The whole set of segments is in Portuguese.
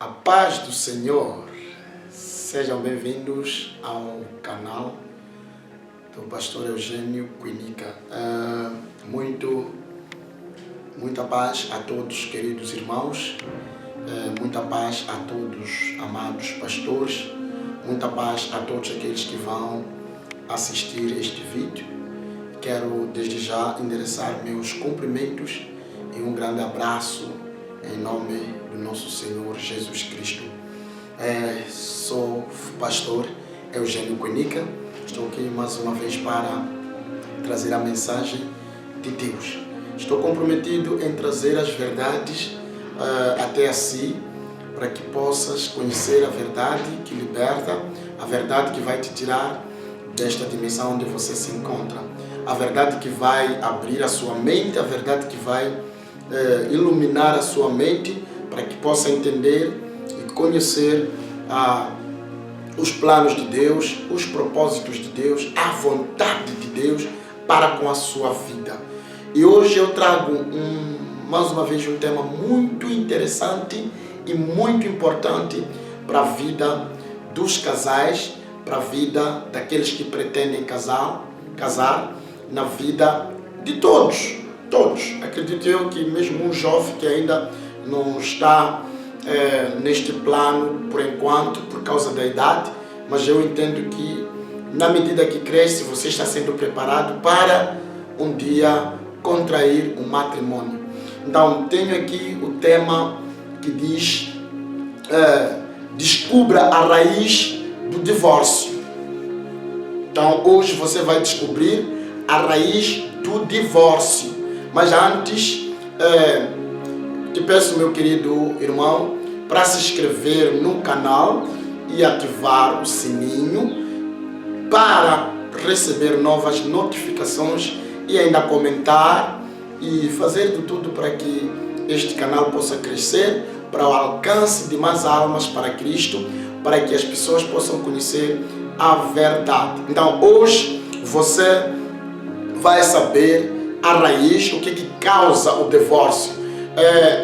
A paz do Senhor, sejam bem-vindos ao canal do pastor Eugênio Quinica. Muita paz a todos, queridos irmãos, muita paz a todos, amados pastores, muita paz a todos aqueles que vão assistir este vídeo. Quero desde já endereçar meus cumprimentos e um grande abraço em nome do nosso Senhor Jesus Cristo. Sou o pastor Eugênio Quinica. Estou aqui mais uma vez para trazer a mensagem de Deus. Estou comprometido em trazer as verdades até a si, para que possas conhecer a verdade que liberta, a verdade que vai te tirar desta dimensão onde você se encontra, a verdade que vai abrir a sua mente, a verdade que vai iluminar a sua mente, para que possa entender e conhecer os planos de Deus, os propósitos de Deus, a vontade de Deus para com a sua vida. E hoje eu trago mais uma vez um tema muito interessante e muito importante para a vida dos casais, para a vida daqueles que pretendem casar, na vida de todos. Acredito eu que mesmo um jovem que ainda não está neste plano por enquanto, por causa da idade, mas eu entendo que na medida que cresce, você está sendo preparado para um dia contrair um matrimônio. Então, tenho aqui o tema que diz descubra a raiz do divórcio. Então, hoje você vai descobrir a raiz do divórcio. Mas antes, te peço, meu querido irmão, para se inscrever no canal e ativar o sininho para receber novas notificações e ainda comentar e fazer de tudo para que este canal possa crescer para o alcance de mais almas para Cristo, para que as pessoas possam conhecer a verdade. Então, hoje você vai saber a raiz, o que causa o divórcio.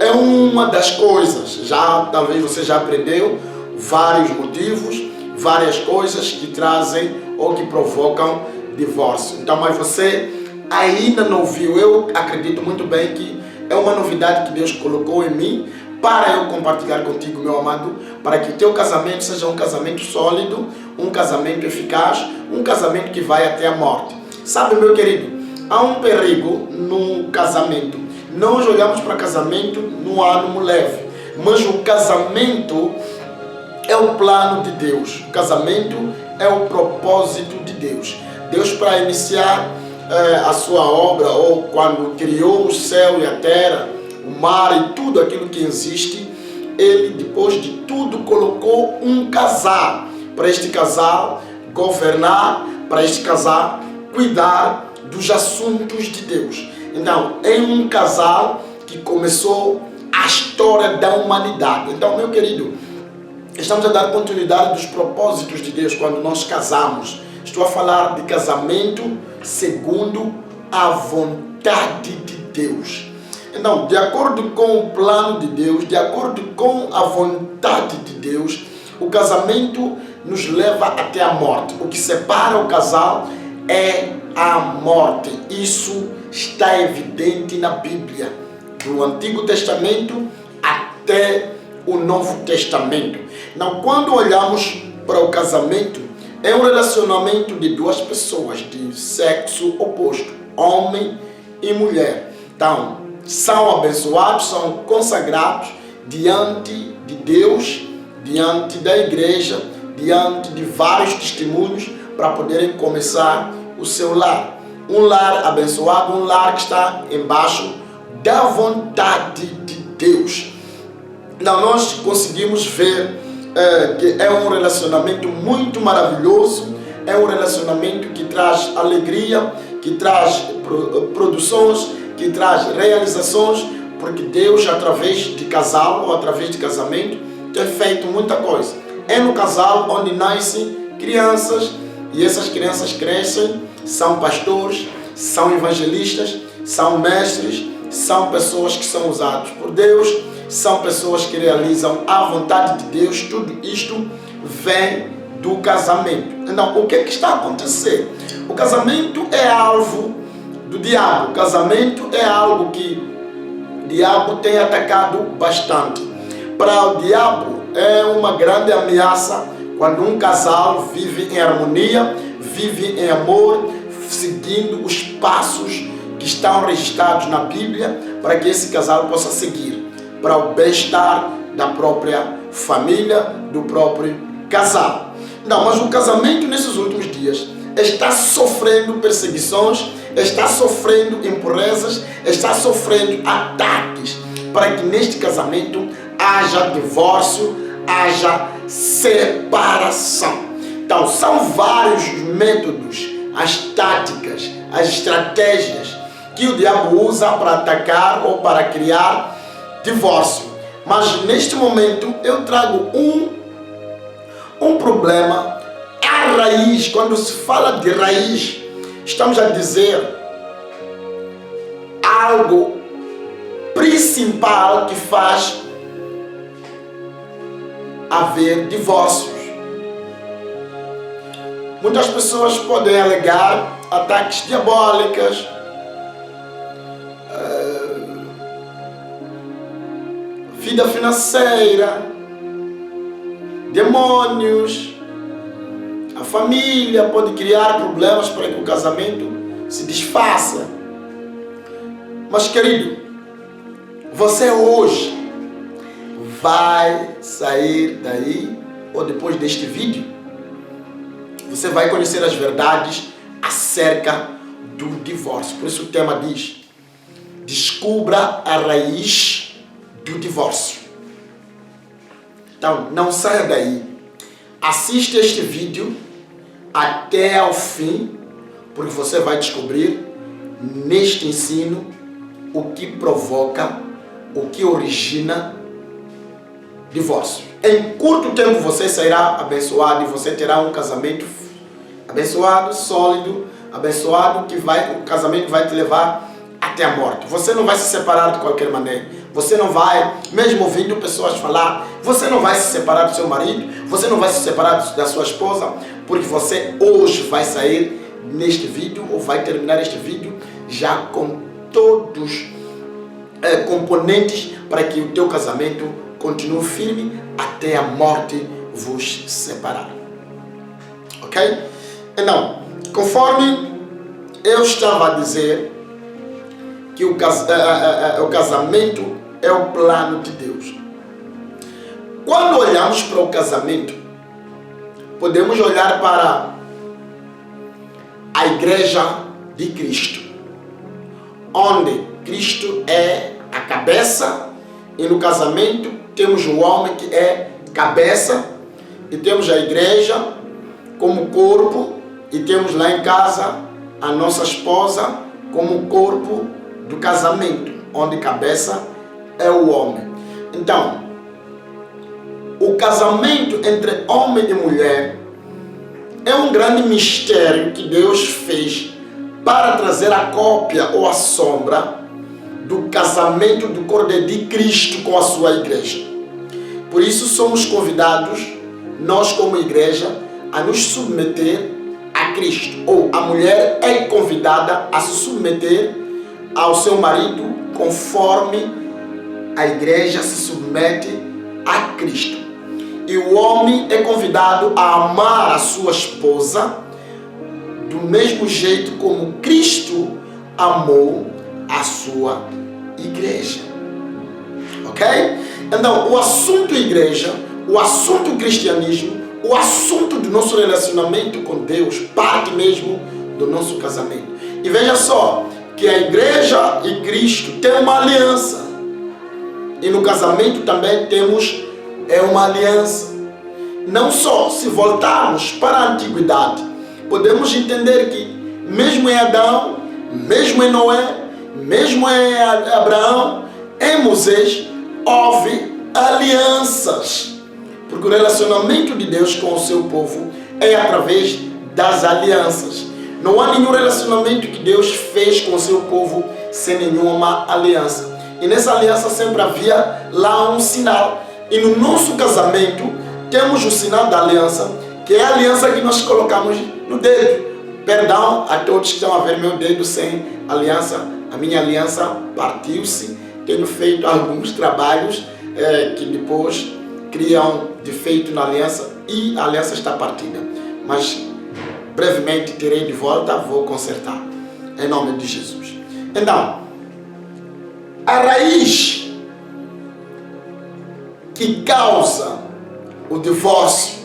É uma das coisas, talvez você já aprendeu vários motivos, várias coisas que trazem ou que provocam divórcio. Então, mas você ainda não viu, eu acredito muito bem que é uma novidade que Deus colocou em mim para eu compartilhar contigo, meu amado, para que o teu casamento seja um casamento sólido, um casamento eficaz, um casamento que vai até a morte. Sabe, meu querido, há um perigo no casamento. Nós olhamos para casamento no ânimo leve, mas o casamento é o plano de Deus. O casamento é o propósito de Deus. Deus, para iniciar a sua obra, ou quando criou o céu e a terra, o mar e tudo aquilo que existe, Ele, depois de tudo, colocou um casal. Para este casal governar, para este casal cuidar dos assuntos de Deus. Então, é um casal que começou a história da humanidade. Então, meu querido, estamos a dar continuidade dos propósitos de Deus quando nós casamos. Estou a falar de casamento segundo a vontade de Deus. Então, de acordo com o plano de Deus, de acordo com a vontade de Deus, o casamento nos leva até a morte. O que separa o casal é a morte. Isso está evidente na Bíblia, do Antigo Testamento até o Novo Testamento. Então, quando olhamos para o casamento, é um relacionamento de duas pessoas de sexo oposto, homem e mulher. Então, são abençoados, são consagrados diante de Deus, diante da igreja, diante de vários testemunhos, para poderem começar o seu lar. Um lar abençoado, um lar que está embaixo da vontade de Deus. Então, nós conseguimos ver que é um relacionamento muito maravilhoso, é um relacionamento que traz alegria, que traz produções, que traz realizações, porque Deus, através de casal ou através de casamento, tem feito muita coisa. É no casal onde nascem crianças, e essas crianças crescem, são pastores, são evangelistas, são mestres, são pessoas que são usadas por Deus, são pessoas que realizam a vontade de Deus. Tudo isto vem do casamento. Então, o que está a acontecer? O casamento é alvo do diabo. O casamento é algo que o diabo tem atacado bastante. Para o diabo é uma grande ameaça quando um casal vive em harmonia, vive em amor, seguindo os passos que estão registrados na Bíblia para que esse casal possa seguir, para o bem-estar da própria família, do próprio casal. Não, mas o casamento nesses últimos dias está sofrendo perseguições, está sofrendo impurezas, está sofrendo ataques para que neste casamento haja divórcio, haja separação. Então, são vários métodos, as táticas, as estratégias que o diabo usa para atacar ou para criar divórcio. Mas neste momento eu trago um problema. A raiz, quando se fala de raiz, estamos a dizer algo principal que faz haver divórcios. Muitas pessoas podem alegar ataques diabólicos, vida financeira, demônios. A família pode criar problemas para que o casamento se desfaça. Mas, querido, você hoje vai sair daí, ou depois deste vídeo, você vai conhecer as verdades acerca do divórcio. Por isso o tema diz: descubra a raiz do divórcio. Então, não saia daí. Assista este vídeo até ao fim, porque você vai descobrir neste ensino o que provoca, o que origina divórcio. Em curto tempo você sairá abençoado e você terá um casamento abençoado, sólido, abençoado, que o casamento vai te levar até a morte. Você não vai se separar de qualquer maneira. Você não vai, mesmo ouvindo pessoas falar, você não vai se separar do seu marido, você não vai se separar da sua esposa, porque você hoje vai sair neste vídeo, ou vai terminar este vídeo já com todos componentes para que o teu casamento continue firme até a morte vos separar. Ok? Então, conforme eu estava a dizer que o casamento é o plano de Deus. Quando olhamos para o casamento, podemos olhar para a igreja de Cristo, onde Cristo é a cabeça, e no casamento temos o homem que é cabeça, e temos a igreja como corpo, e temos lá em casa a nossa esposa como corpo do casamento, onde cabeça é o homem. Então, o casamento entre homem e mulher é um grande mistério que Deus fez para trazer a cópia ou a sombra do casamento do Cordeiro de Cristo com a sua igreja. Por isso somos convidados, nós como igreja, a nos submeter a Cristo. Ou a mulher é convidada a se submeter ao seu marido conforme a igreja se submete a Cristo. E o homem é convidado a amar a sua esposa do mesmo jeito como Cristo amou a sua igreja. Ok? Então, o assunto igreja, o assunto cristianismo, o assunto do nosso relacionamento com Deus parte mesmo do nosso casamento. E veja só, que a igreja e Cristo têm uma aliança. E no casamento também temos uma aliança. Não só se voltarmos para a antiguidade, podemos entender que mesmo em Adão, mesmo em Noé, mesmo em Abraão, em Moisés, houve alianças. Porque o relacionamento de Deus com o seu povo é através das alianças. Não há nenhum relacionamento que Deus fez com o seu povo sem nenhuma aliança. E nessa aliança sempre havia lá um sinal. E no nosso casamento temos o sinal da aliança, que é a aliança que nós colocamos no dedo. Perdão a todos que estão a ver meu dedo sem aliança. A minha aliança partiu-se. Tenho feito alguns trabalhos que depois criam defeito na aliança e a aliança está partida. Mas brevemente terei de volta, vou consertar. Em nome de Jesus. Então, a raiz que causa o divórcio,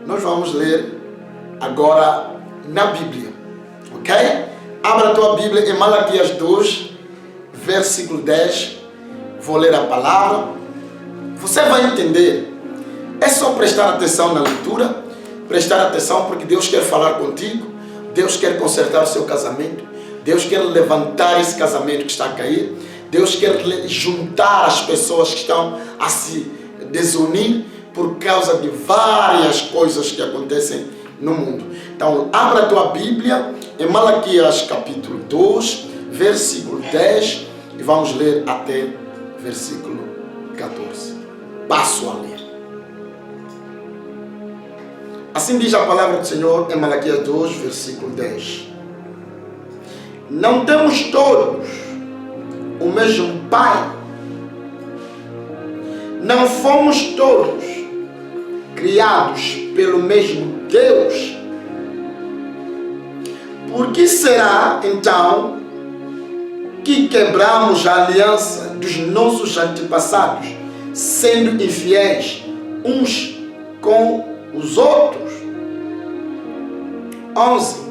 nós vamos ler agora na Bíblia, ok? Abra a tua Bíblia em Malaquias 2, versículo 10. Vou ler a palavra. Você vai entender. É só prestar atenção na leitura, prestar atenção porque Deus quer falar contigo, Deus quer consertar o seu casamento, Deus quer levantar esse casamento que está a cair, Deus quer juntar as pessoas que estão a se desunir por causa de várias coisas que acontecem no mundo. Então, abra a tua Bíblia em Malaquias capítulo 2, versículo 10 e vamos ler até versículo 14. Passo a ler. Assim diz a palavra do Senhor em Malaquias 2, versículo 10. Não temos todos o mesmo Pai? Não fomos todos criados pelo mesmo Deus? Por que será, então, que quebramos a aliança dos nossos antepassados, sendo infiéis uns com os outros? 11.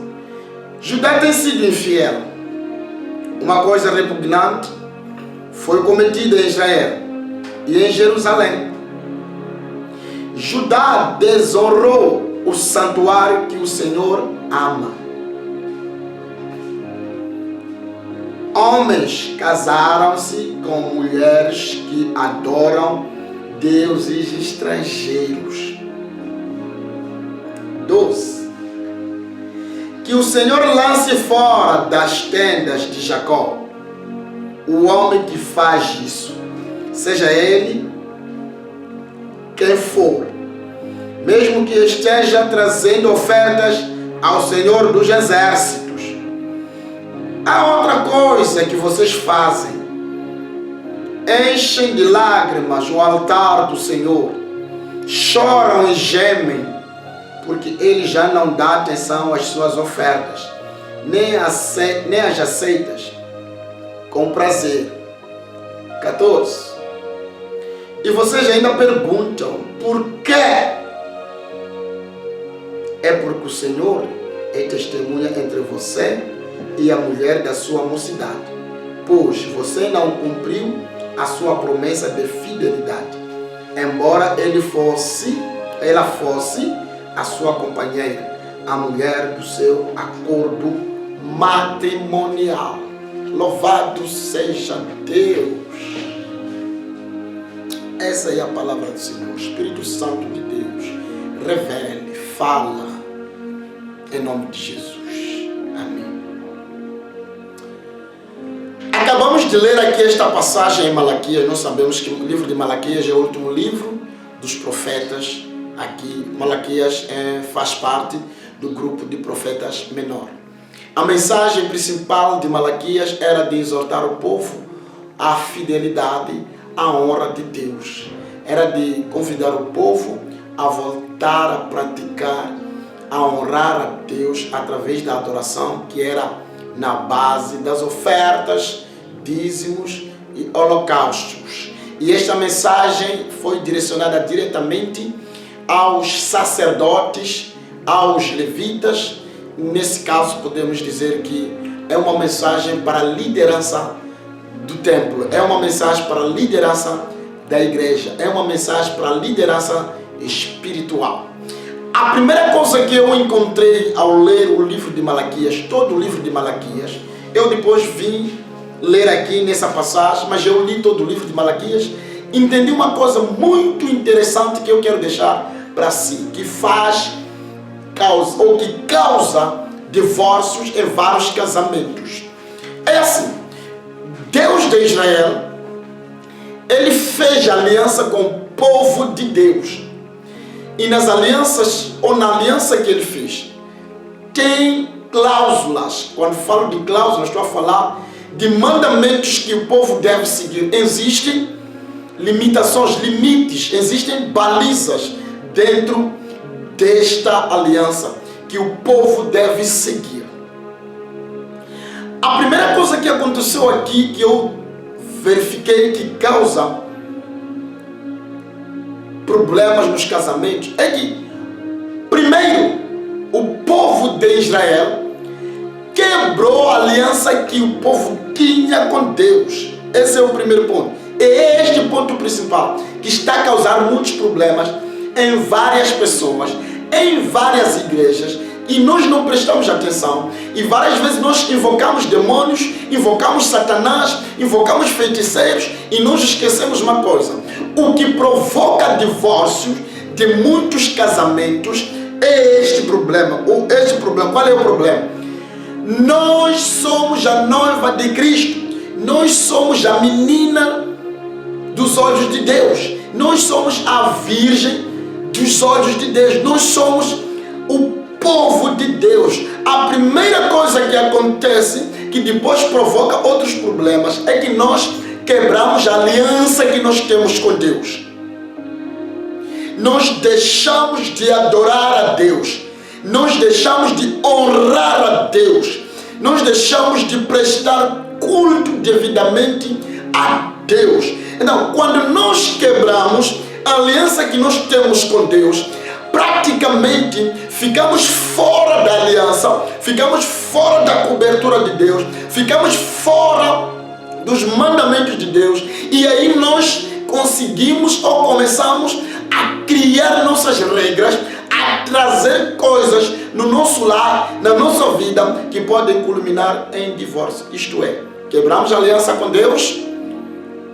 Judá tem sido infiel. Uma coisa repugnante foi cometida em Israel e em Jerusalém. Judá desonrou o santuário que o Senhor ama. Homens casaram-se com mulheres que adoram deuses estrangeiros. 12. Que o Senhor lance fora das tendas de Jacó o homem que faz isso, seja ele quem for, mesmo que esteja trazendo ofertas ao Senhor dos Exércitos. Há outra coisa que vocês fazem: enchem de lágrimas o altar do Senhor, choram e gemem, porque Ele já não dá atenção às suas ofertas, nem as aceitas com prazer. 14. E vocês ainda perguntam: por quê? É porque o Senhor é testemunha entre você e a mulher da sua mocidade, pois você não cumpriu a sua promessa de fidelidade, embora ela fosse a sua companheira, a mulher do seu acordo matrimonial. Louvado seja Deus! Essa é a palavra do Senhor. Espírito Santo de Deus, revele, fala, em nome de Jesus. Amém. Acabamos de ler aqui esta passagem em Malaquias. Nós sabemos que o livro de Malaquias é o último livro dos profetas. Aqui, Malaquias faz parte do grupo de profetas menor. A mensagem principal de Malaquias era de exortar o povo à fidelidade, à honra de Deus. Era de convidar o povo a voltar a praticar, a honrar a Deus através da adoração, que era na base das ofertas, dízimos e holocaustos. E esta mensagem foi direcionada diretamente aos sacerdotes, aos levitas. Nesse caso podemos dizer que é uma mensagem para a liderança do templo, é uma mensagem para a liderança da igreja, é uma mensagem para a liderança espiritual. A primeira coisa que eu encontrei ao ler o livro de Malaquias, todo o livro de Malaquias, eu depois vim ler aqui nessa passagem, mas eu li todo o livro de Malaquias, entendi uma coisa muito interessante que eu quero deixar para si, que causa divórcios em vários casamentos. É assim: Deus de Israel ele fez aliança com o povo de Deus. E nas alianças, ou na aliança que ele fez, tem cláusulas. Quando falo de cláusulas, estou a falar de mandamentos que o povo deve seguir. Existem limitações, limites, existem balizas dentro desta aliança que o povo deve seguir. A primeira coisa que aconteceu aqui, que eu verifiquei que causa problemas nos casamentos, é que, primeiro, o povo de Israel quebrou a aliança que o povo tinha com Deus. Esse é o primeiro ponto. É este ponto principal que está a causar muitos problemas em várias pessoas, em várias igrejas, e nós não prestamos atenção. E várias vezes nós invocamos demônios, invocamos Satanás, invocamos feiticeiros, e nós esquecemos uma coisa: o que provoca divórcios de muitos casamentos é este problema. Qual é o problema? Nós somos a noiva de Cristo, nós somos a menina dos olhos de Deus, nós somos a virgem dos olhos de Deus, nós somos o povo de Deus. A primeira coisa que acontece, que depois provoca outros problemas, é que nós quebramos a aliança que nós temos com Deus. Nós deixamos de adorar a Deus, nós deixamos de honrar a Deus, nós deixamos de prestar culto devidamente a Deus. Então, quando nós quebramos a aliança que nós temos com Deus, praticamente ficamos fora da aliança, ficamos fora da cobertura de Deus, ficamos fora dos mandamentos de Deus, e aí nós conseguimos ou começamos a criar nossas regras, a trazer coisas no nosso lar, na nossa vida, que podem culminar em divórcio. Isto é, quebramos a aliança com Deus,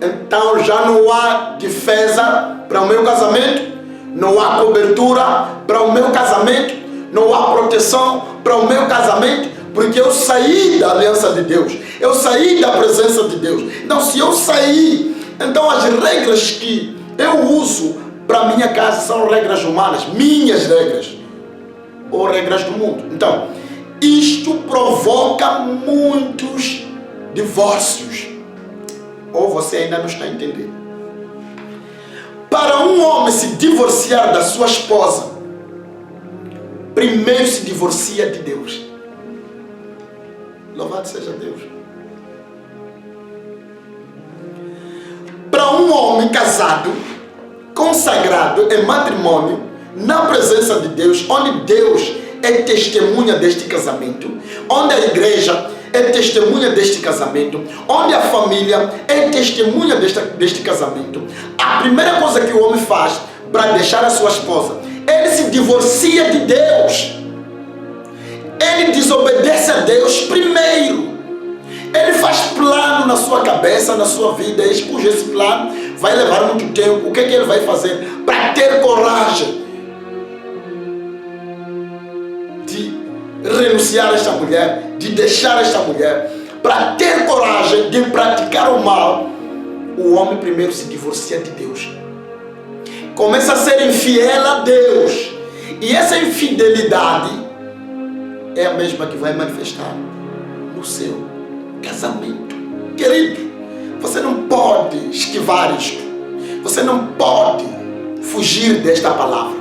então já não há defesa para o meu casamento, não há cobertura para o meu casamento, não há proteção para o meu casamento, porque eu saí da aliança de Deus, eu saí da presença de Deus. Então, se eu sair, então as regras que eu uso para minha casa são regras humanas, minhas regras, ou regras do mundo. Então, isto provoca muitos divórcios. Ou você ainda não está entendendo? Para um homem se divorciar da sua esposa, primeiro se divorcia de Deus. Louvado seja Deus. Para um homem casado, consagrado em matrimônio, na presença de Deus, onde Deus é testemunha deste casamento, onde a igreja é testemunha deste casamento, onde a família é testemunha deste casamento, a primeira coisa que o homem faz para deixar a sua esposa, ele se divorcia de Deus. Ele desobedece a Deus primeiro. Ele faz plano na sua cabeça, na sua vida, e cujo esse plano vai levar muito tempo. O que ele vai fazer para ter coragem de renunciar a esta mulher, de deixar esta mulher, para ter coragem de praticar o mal? O homem primeiro se divorcia de Deus, começa a ser infiel a Deus, e essa infidelidade é a mesma que vai manifestar no seu casamento. Querido, você não pode esquivar isto, você não pode fugir desta palavra.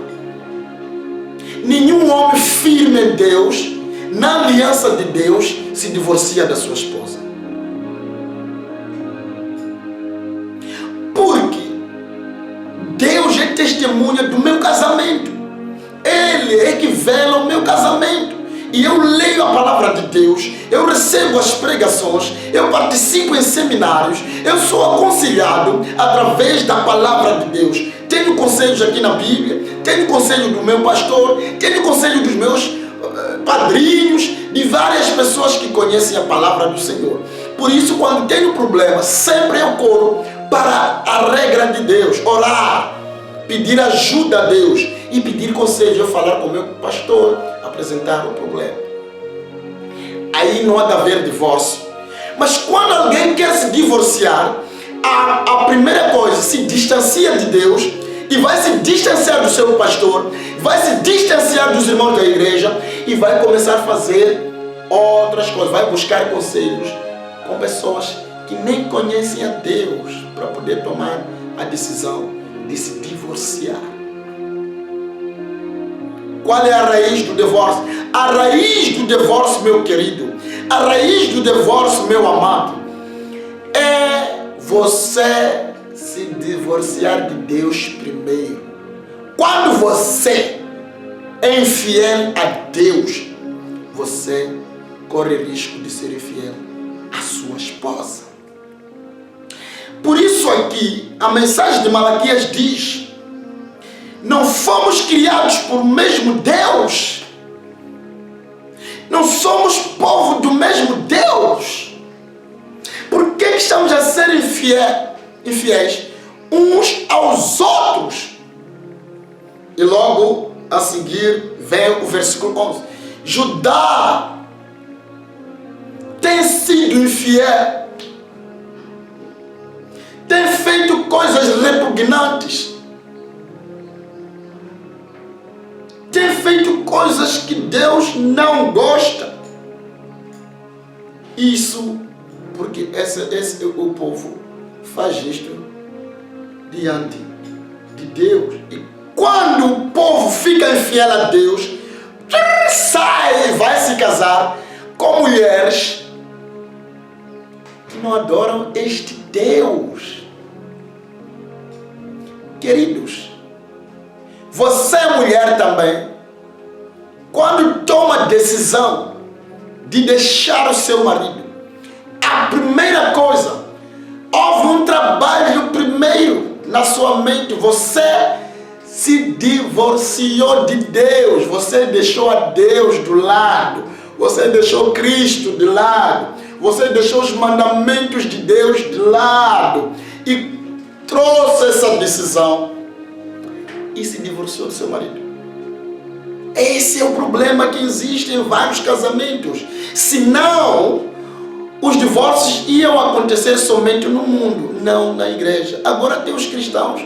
Nenhum homem firme em Deus, na aliança de Deus, se divorcia da sua esposa. Porque Deus é testemunha do meu casamento. Ele é que vela o meu casamento. E eu leio a palavra de Deus, eu recebo as pregações, eu participo em seminários, eu sou aconselhado através da palavra de Deus. Tenho conselhos aqui na Bíblia, tenho conselho do meu pastor, tenho conselho dos meus padrinhos, de várias pessoas que conhecem a palavra do Senhor. Por isso, quando tenho problema, sempre eu corro para a regra de Deus, orar, pedir ajuda a Deus e pedir conselho. Eu falar com o meu pastor, apresentar o problema. Aí não há de haver divórcio. Mas quando alguém quer se divorciar, a primeira coisa, se distancia de Deus e vai se distanciar do seu pastor, vai se distanciar dos irmãos da igreja e vai começar a fazer outras coisas, vai buscar conselhos com pessoas que nem conhecem a Deus para poder tomar a decisão de se divorciar. Qual é a raiz do divórcio? A raiz do divórcio, meu querido, a raiz do divórcio, meu amado, é você se divorciar de Deus primeiro. Quando você é infiel a Deus, você corre risco de ser infiel à sua esposa. Por isso aqui, a mensagem de Malaquias diz: não fomos criados por mesmo Deus. Não somos povo do mesmo Deus. Por que estamos a ser infiéis uns aos outros? E logo a seguir vem o versículo 11. Judá tem sido infiel, tem feito coisas repugnantes, tem feito coisas que Deus não gosta. Isso porque esse o povo faz isto diante de Deus. E quando o povo fica infiel a Deus, sai e vai se casar com mulheres que não adoram este Deus. Queridos, você mulher também, quando toma a decisão de deixar o seu marido, a primeira coisa, houve um trabalho primeiro na sua mente. Você se divorciou de Deus, você deixou a Deus do lado, você deixou Cristo de lado, você deixou os mandamentos de Deus de lado e trouxe essa decisão e se divorciou do seu marido. Esse é o problema que existe em vários casamentos. Senão, os divórcios iam acontecer somente no mundo, não na igreja. Agora até os cristãos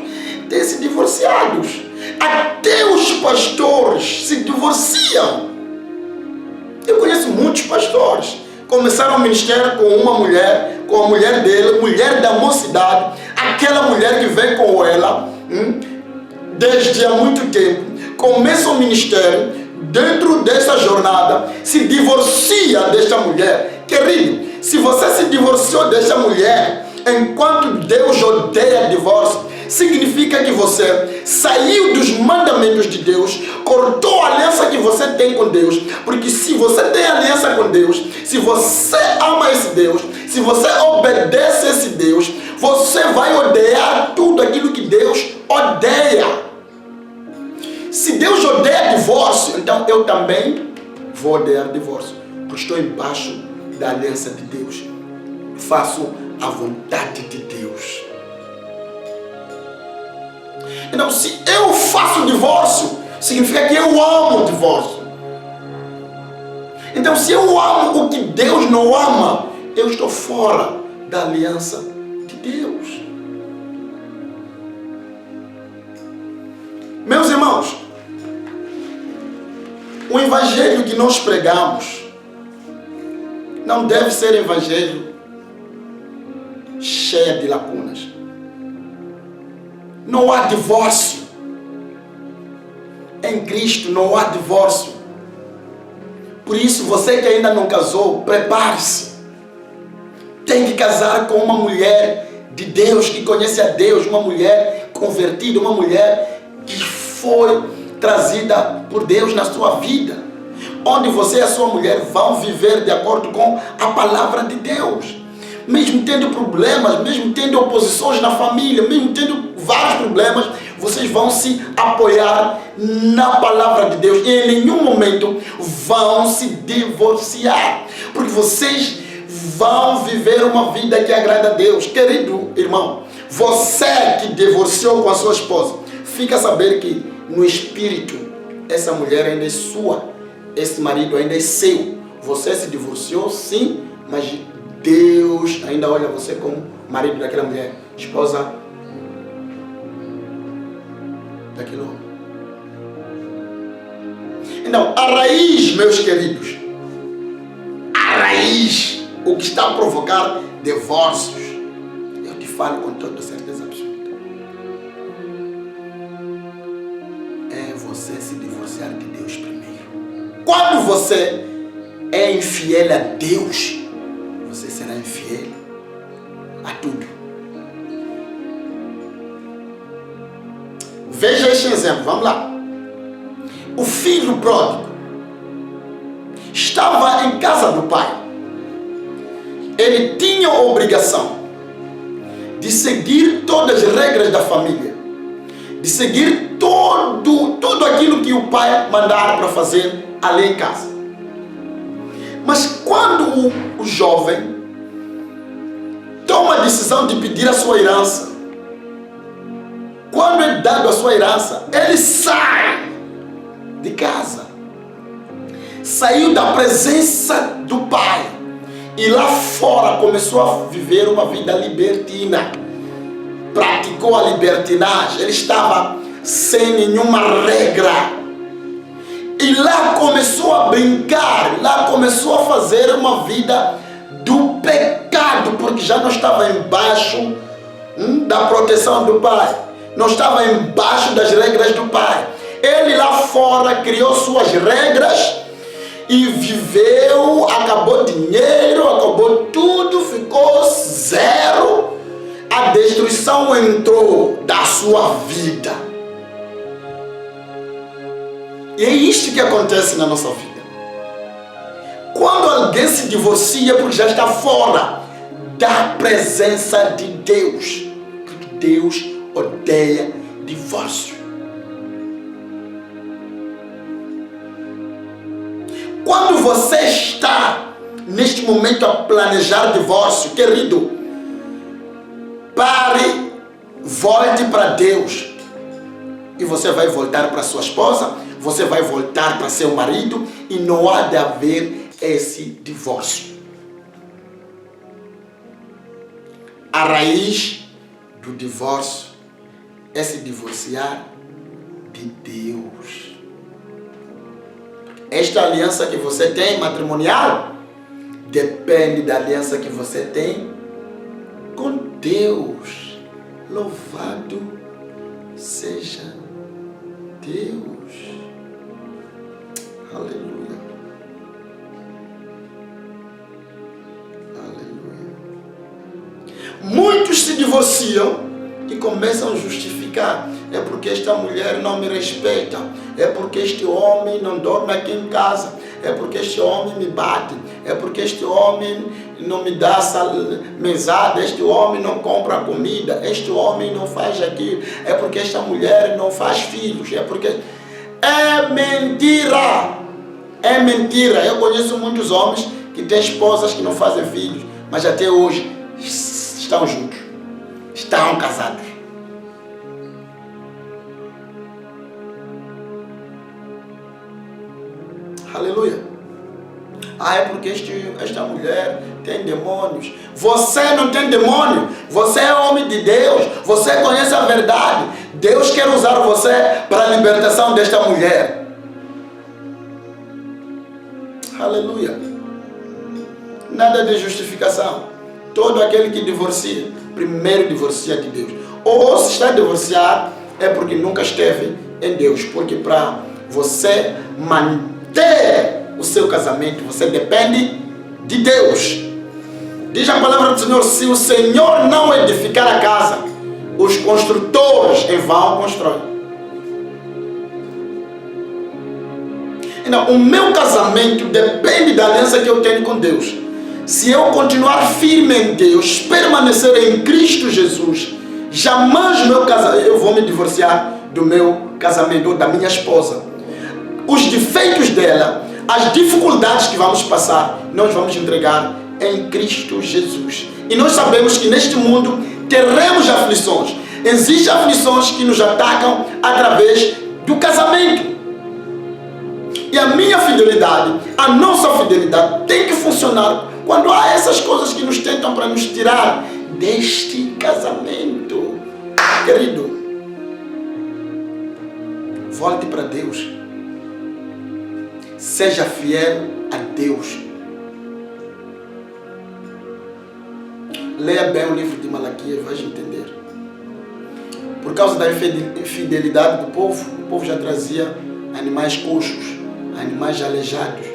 têm se divorciados. Até os pastores se divorciam. Eu conheço muitos pastores. Começaram a ministrar com uma mulher, com a mulher dele, mulher da mocidade, aquela mulher que vem com ela desde há muito tempo. Começa o ministério, dentro dessa jornada, se divorcia desta mulher. Querido, se você se divorciou desta mulher, enquanto Deus odeia divórcio, significa que você saiu dos mandamentos de Deus, cortou a aliança que você tem com Deus. Porque se você tem aliança com Deus, se você ama esse Deus, se você obedece a esse Deus, você vai odiar tudo aquilo que Deus odeia. Se Deus odeia divórcio, então eu também vou odiar divórcio, porque estou embaixo da aliança de Deus, faço a vontade de Deus. Então, se eu faço divórcio, significa que eu amo o divórcio. Então, se eu amo o que Deus não ama, eu estou fora da aliança de Deus. Meus irmãos, o evangelho que nós pregamos não deve ser evangelho cheio de lacunas. Não há divórcio. Em Cristo não há divórcio. Por isso, você que ainda não casou, prepare-se. Tem que casar com uma mulher de Deus, que conhece a Deus, uma mulher convertida, uma mulher que foi trazida por Deus na sua vida, onde você e a sua mulher vão viver de acordo com a palavra de Deus. Mesmo tendo problemas, mesmo tendo oposições na família, mesmo tendo vários problemas, vocês vão se apoiar na palavra de Deus e em nenhum momento vão se divorciar, porque vocês vão viver uma vida que agrada a Deus. Querido irmão, você que divorciou com a sua esposa, fica a saber que no espírito essa mulher ainda é sua, esse marido ainda é seu. Você se divorciou, sim, mas Deus ainda olha você como marido daquela mulher. esposa daquele homem. Então, a raiz, meus queridos, a raiz, o que está a provocar divórcios, eu te falo com toda certeza absoluta, é você se divorciar de Deus primeiro. Quando você é infiel a Deus, você será infiel a tudo. Veja este exemplo, vamos lá. O filho pródigo estava em casa do pai. Ele tinha a obrigação de seguir todas as regras da família, de seguir tudo aquilo que o pai mandara para fazer ali em casa. Mas quando o jovem toma a decisão de pedir a sua herança, quando é dado a sua herança, ele sai de casa, saiu da presença do pai e lá fora começou a viver uma vida libertina, praticou a libertinagem, ele estava sem nenhuma regra e lá começou a brincar, lá começou a fazer uma vida do pecado, porque já não estava embaixo da proteção do pai, não estava embaixo das regras do pai. Ele lá fora criou suas regras e viveu, acabou dinheiro, acabou tudo, ficou zero. A destruição entrou da sua vida. E é isto que acontece na nossa vida. Quando alguém se divorcia, porque já está fora da presença de Deus, porque Deus odeia divórcio. Quando você está neste momento a planejar divórcio, querido, pare, volte para Deus e você vai voltar para sua esposa, você vai voltar para seu marido e não há de haver esse divórcio. A raiz do divórcio é se divorciar de Deus. Esta aliança que você tem matrimonial depende da aliança que você tem com Deus. Louvado seja Deus. Aleluia. Aleluia. Muitos se divorciam e começam a justificar. É porque esta mulher não me respeita. É porque este homem não dorme aqui em casa. É porque este homem me bate. É porque este homem não me dá mesada. Este homem não compra comida. Este homem não faz aquilo. É porque esta mulher não faz filhos. É porque... É mentira. É mentira. Eu conheço muitos homens que têm esposas que não fazem filhos. Mas até hoje estão juntos. Estão casados. Aleluia. Ah, é porque esta mulher tem demônios. Você não tem demônio. Você é homem de Deus. Você conhece a verdade. Deus quer usar você para a libertação desta mulher. Aleluia. Nada de justificação. Todo aquele que divorcia, primeiro divorcia de Deus. Ou se está divorciado, é porque nunca esteve em Deus. Porque para você manter o seu casamento, você depende de Deus. Diz a palavra do Senhor: se o Senhor não edificar a casa, os construtores em vão constroem. Então, o meu casamento depende da aliança que eu tenho com Deus. Se eu continuar firme em Deus, permanecer em Cristo Jesus, jamais eu vou me divorciar do meu casamento ou da minha esposa. Os defeitos dela, as dificuldades que vamos passar, nós vamos entregar em Cristo Jesus. E nós sabemos que neste mundo teremos aflições. Existem aflições que nos atacam através do casamento. E a minha fidelidade, a nossa fidelidade tem que funcionar quando há essas coisas que nos tentam para nos tirar deste casamento. Querido, volte para Deus. Seja fiel a Deus. Leia bem o livro de Malaquias e vai entender. Por causa da infidelidade do povo, o povo já trazia animais coxos, animais aleijados,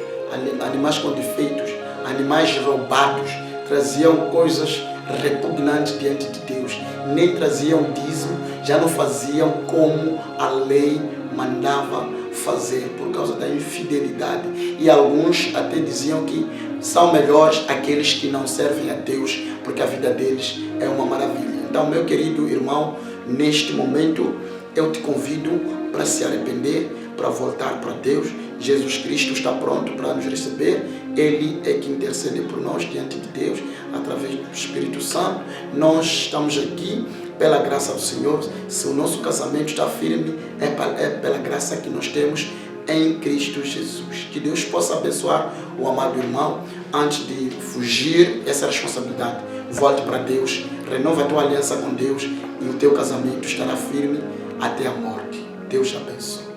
animais com defeitos, animais roubados, traziam coisas repugnantes diante de Deus, nem traziam dízimo, já não faziam como a lei mandava fazer por causa da infidelidade. E alguns até diziam que são melhores aqueles que não servem a Deus, porque a vida deles é uma maravilha. Então, meu querido irmão, neste momento eu te convido para se arrepender, para voltar para Deus. Jesus Cristo está pronto para nos receber. Ele é que intercede por nós diante de Deus através do Espírito Santo. Nós estamos aqui pela graça do Senhor. Se o nosso casamento está firme, é pela graça que nós temos em Cristo Jesus. Que Deus possa abençoar o amado irmão. Antes de fugir essa responsabilidade, volte para Deus, renova a tua aliança com Deus e o teu casamento estará firme até a morte. Deus te abençoe.